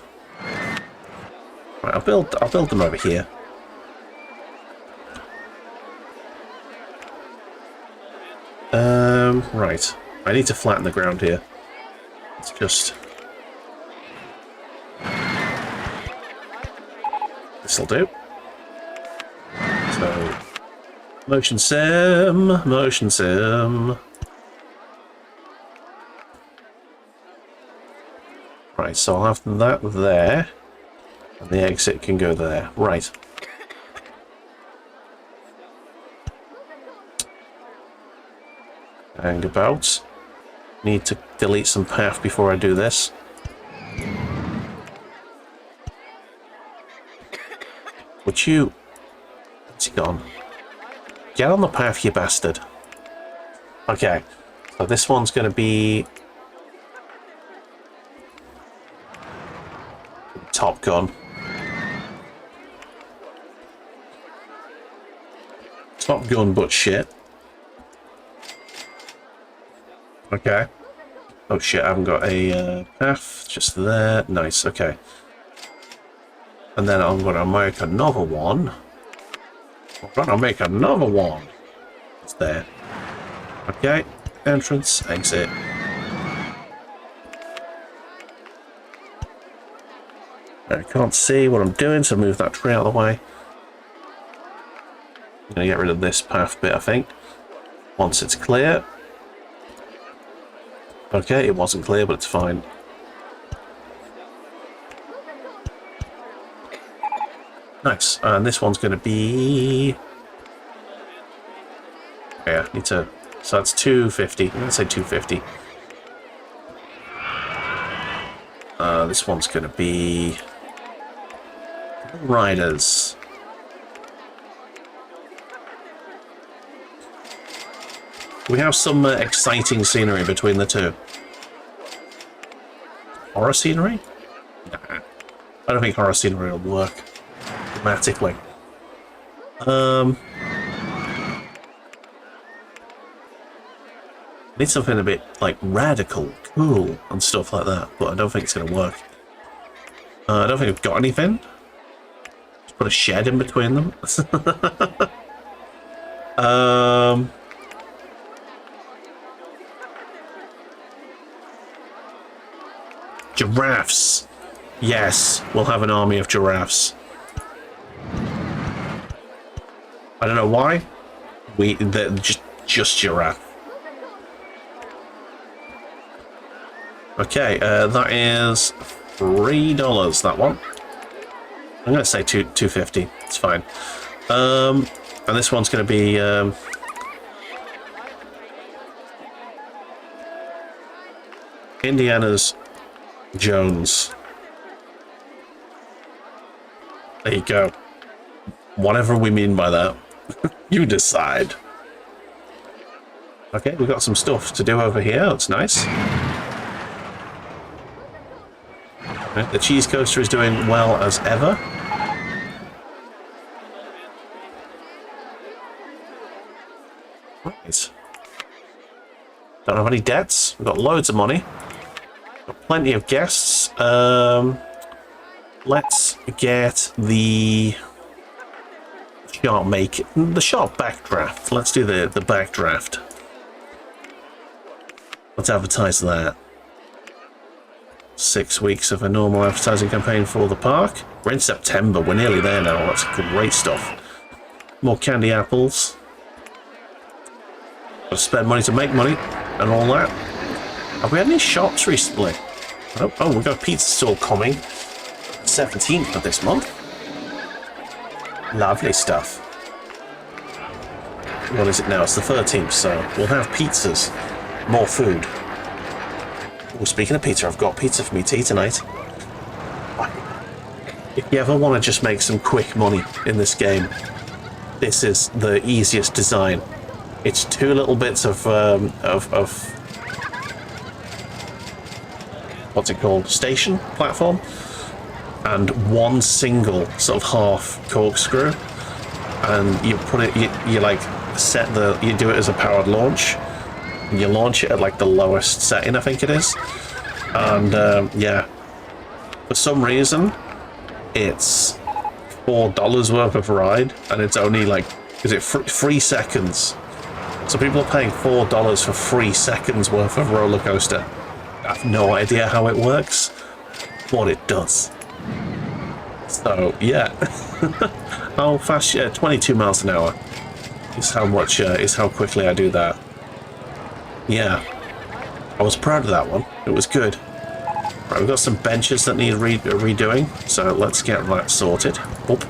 Right, I'll build them over here. Right. I need to flatten the ground here. It's just... This'll do. So... Motion sim! Motion sim! Right, so I'll have that there. And the exit can go there. Right. Hang about. Need to delete some path before I do this. Would you... Where's he gone? Get on the path, you bastard. Okay. So this one's going to be... Top Gun. Top Gun, but shit. Okay. Oh shit, I haven't got a path. Just there. Nice, okay. And then I'm going to make another one. I'm going to make another one. It's there. Okay. Entrance, exit. I can't see what I'm doing, so move that tree out of the way. I'm going to get rid of this path bit, I think. Once it's clear. Okay, it wasn't clear, but it's fine. Nice. And this one's going to be... Yeah, need to... So that's 250. I'm going to say 250. This one's going to be... Riders. We have some exciting scenery between the two. Horror scenery? Nah. I don't think horror scenery will work dramatically. Need something a bit like radical, cool, and stuff like that, but I don't think it's going to work. I don't think I've got anything. Just put a shed in between them. Giraffes. Yes, we'll have an army of giraffes. I don't know why. They're just giraffe. Okay, that is $3. That one. I'm going to say $2.50. It's fine. And this one's going to be Indiana's Jones. There you go. Whatever we mean by that, you decide. Okay, we've got some stuff to do over here. That's nice. Okay, the cheese coaster is doing well as ever. Right. Don't have any debts. We've got loads of money. Got plenty of guests. Let's get the sharp backdraft. Let's do the backdraft. Let's advertise that. 6 weeks of a normal advertising campaign for the park. We're in September. We're nearly there now. That's great stuff. More candy apples. Got to spend money to make money and all that. Have we had any shops recently? Oh, we've got a pizza stall coming. 17th of this month. Lovely stuff. What is it now? It's the 13th, so we'll have pizzas. More food. Oh, speaking of pizza, I've got pizza for me tea tonight. If you ever want to just make some quick money in this game, this is the easiest design. It's two little bits of what's it called? Station platform, and one single sort of half corkscrew, and you put it. You like set the. You do it as a powered launch. And you launch it at like the lowest setting, I think it is, and yeah, for some reason, it's $4 worth of ride, and it's only like, is it 3 seconds? So people are paying $4 for 3 seconds worth of roller coaster. I have no idea how it works, but it does. So yeah, how fast? 22 miles an hour is how much. Is how quickly I do that. Yeah, I was proud of that one. It was good. Right, we've got some benches that need redoing, so let's get that sorted. Oop.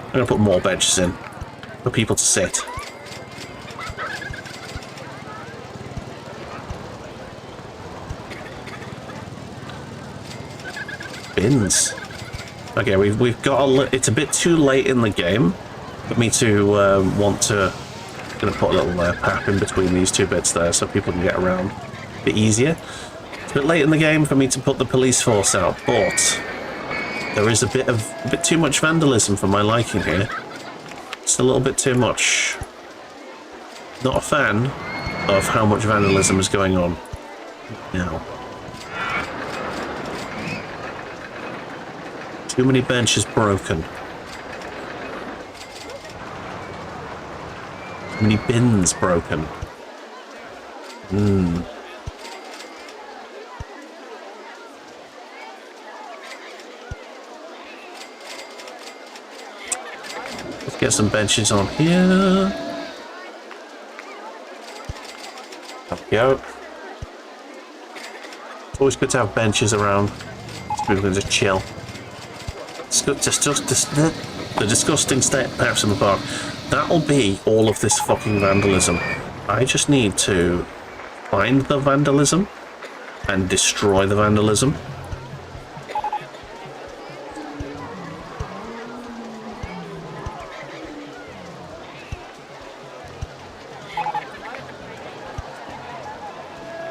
I'm gonna put more benches in for people to sit. Bins. Okay, we've got it's a bit too late in the game for me to want to. Going to put a little path in between these two bits there so people can get around a bit easier. It's a bit late in the game for me to put the police force out, but there is a bit too much vandalism for my liking here. It's a little bit too much. Not a fan of how much vandalism is going on now. Too many benches broken. Too many bins broken. Let's get some benches on here. There we go. It's always good to have benches around so people can just chill. The disgusting state perhaps in the park. That'll be all of this fucking vandalism. I just need to find the vandalism and destroy the vandalism.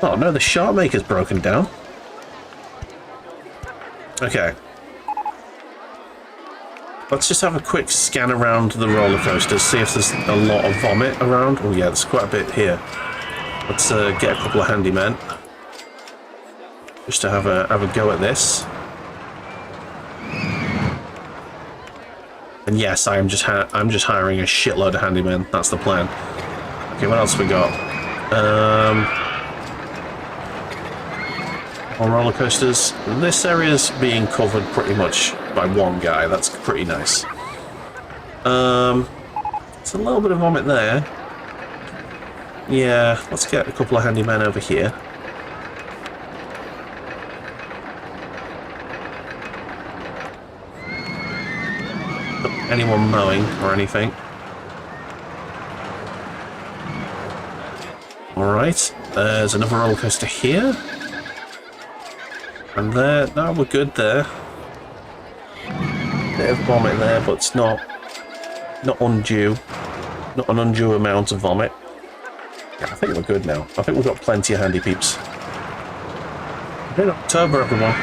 Oh no, the shark maker's broken down. Okay. Let's just have a quick scan around the roller coasters, see if there's a lot of vomit around. Oh yeah, there's quite a bit here. Let's get a couple of handymen just to have a go at this. And yes, I'm just hiring a shitload of handymen. That's the plan. Okay, what else we got? On roller coasters, this area's being covered pretty much by one guy. That's pretty nice. It's a little bit of vomit there. Yeah, let's get a couple of handymen over here. Not anyone mowing or anything. Alright, there's another roller coaster here. And there, no, we're good there. Bit of vomit there, but it's not undue. Not an undue amount of vomit. Yeah, I think we're good now. I think we've got plenty of handy peeps. We're in October, everyone.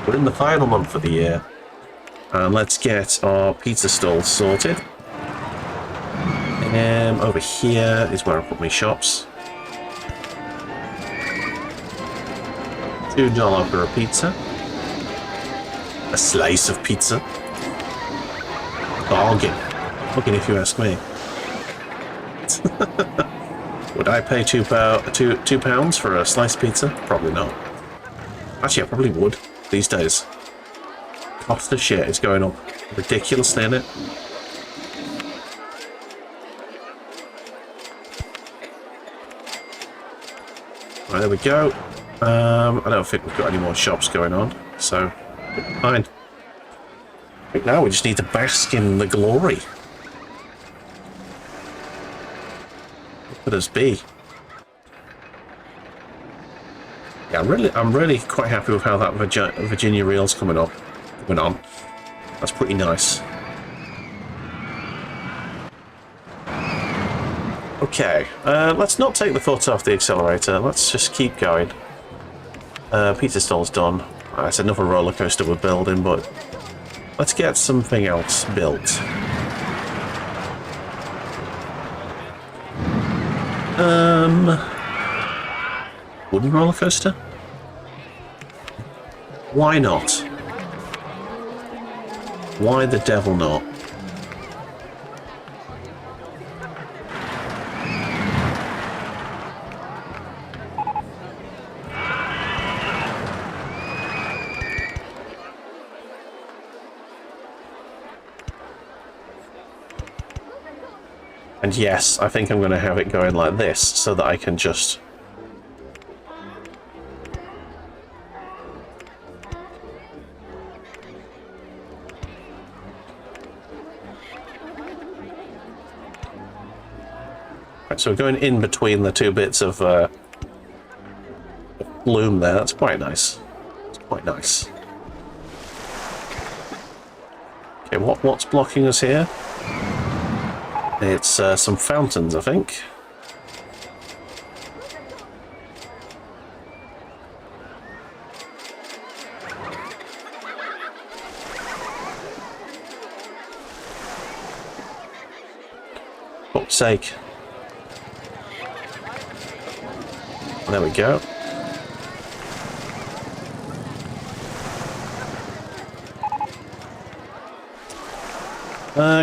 We're in the final month of the year. And let's get our pizza stall sorted. Over here is where I put my shops. $2 for a pizza. A slice of pizza. Bargain. Bargain if you ask me. Would I pay £2 for a sliced pizza? Probably not. Actually, I probably would these days. Cost of shit is going up ridiculously, isn't it? Right, there we go. I don't think we've got any more shops going on, so fine. I think now we just need to bask in the glory. Look at us be. Yeah, I'm really quite happy with how that Virginia reel's coming on. That's pretty nice. Okay, let's not take the foot off the accelerator. Let's just keep going. Pizza stall's done. It's another roller coaster we're building, but let's get something else built. Wooden roller coaster? Why not? Why the devil not? And yes, I think I'm going to have it going like this so that I can just... Right, so we're going in between the two bits of loom there. That's quite nice. It's quite nice. Okay, what's blocking us here? It's some fountains, I think. For God's sake. There we go.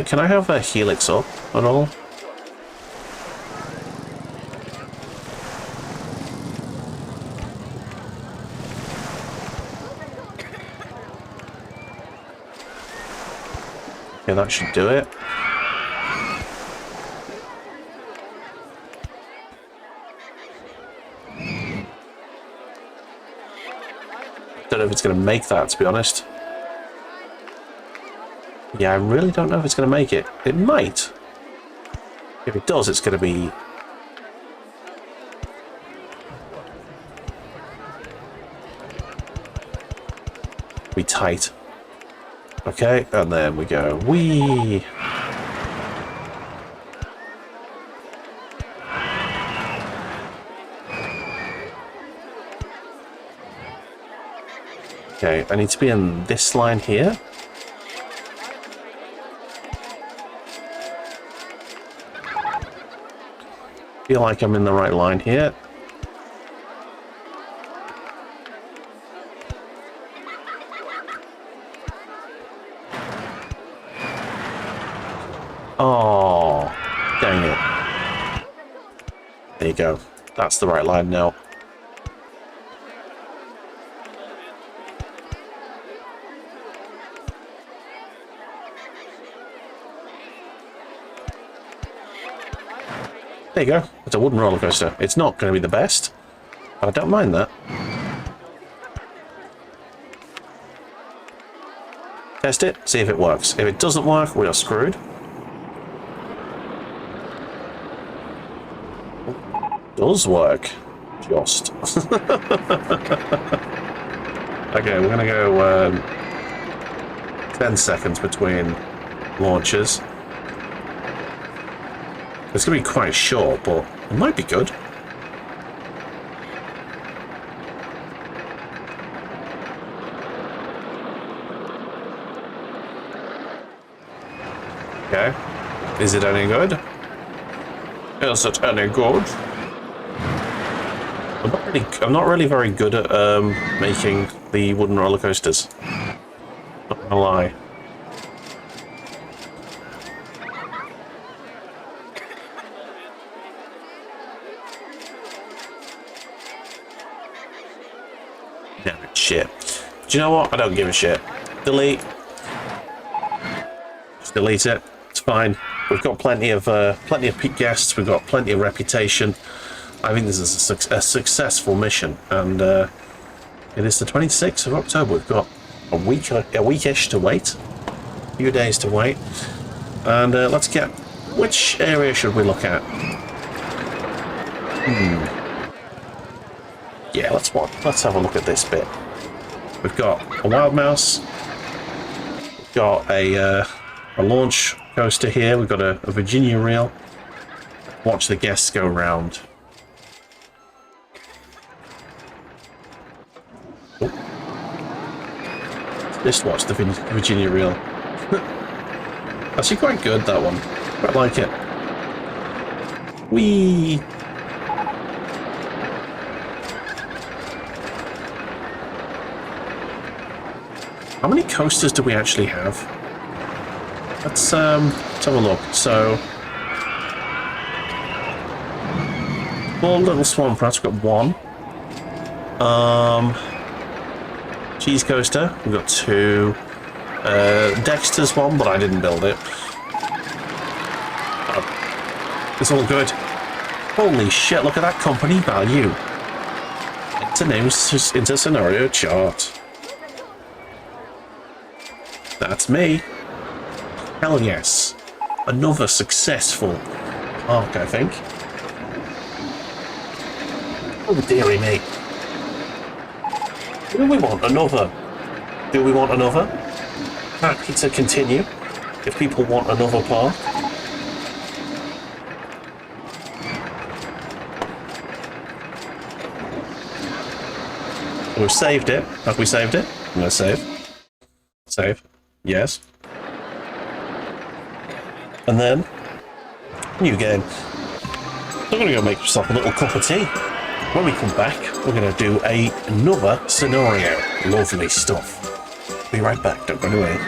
Can I have a helix up at all? Okay, that should do it. Don't know if it's going to make that, to be honest. Yeah, I really don't know if it's going to make it. It might. If it does, it's going to be tight. Okay, and then we go. Whee! Okay, I need to be in this line here. Feel like I'm in the right line here. Oh, dang it. There you go. That's the right line now. There you go. It's a wooden roller coaster. It's not going to be the best, but I don't mind that. Test it, see if it works. If it doesn't work, we are screwed. It does work. Just. Okay, we're going to go 10 seconds between launches. It's going to be quite short, but it might be good. Okay. Is it any good? Is it any good? I'm not really very good at making the wooden roller coasters. Not gonna lie. Damn it, shit. Do you know what? I don't give a shit. Delete. Just delete it. It's fine. We've got plenty of guests. We've got plenty of reputation. I think this is a successful mission, and it is the 26th of October. We've got a weekish to wait, a few days to wait, and let's get. Which area should we look at? Yeah, let's have a look at this bit. We've got a wild mouse. We've got a launch coaster here. We've got a Virginia reel. Watch the guests go round. Just watch the Virginia reel. Actually quite good, that one. Quite like it. Whee! How many coasters do we actually have? Let's have a look. So, Full Little Swamp Rats, we've got one. Cheese Coaster, we've got two. Dexter's one, but I didn't build it. It's all good. Holy shit, look at that company value. Into scenario chart. That's me. Hell yes. Another successful arc, I think. Oh dearie me. Do we want another? Do we want another? Happy to continue if people want another park. We've saved it. Have we saved it? I'm gonna save. Save. Yes. And then, new game. I'm gonna go make myself a little cup of tea. When we come back, we're gonna do another scenario. Lovely stuff. Be right back, don't go away.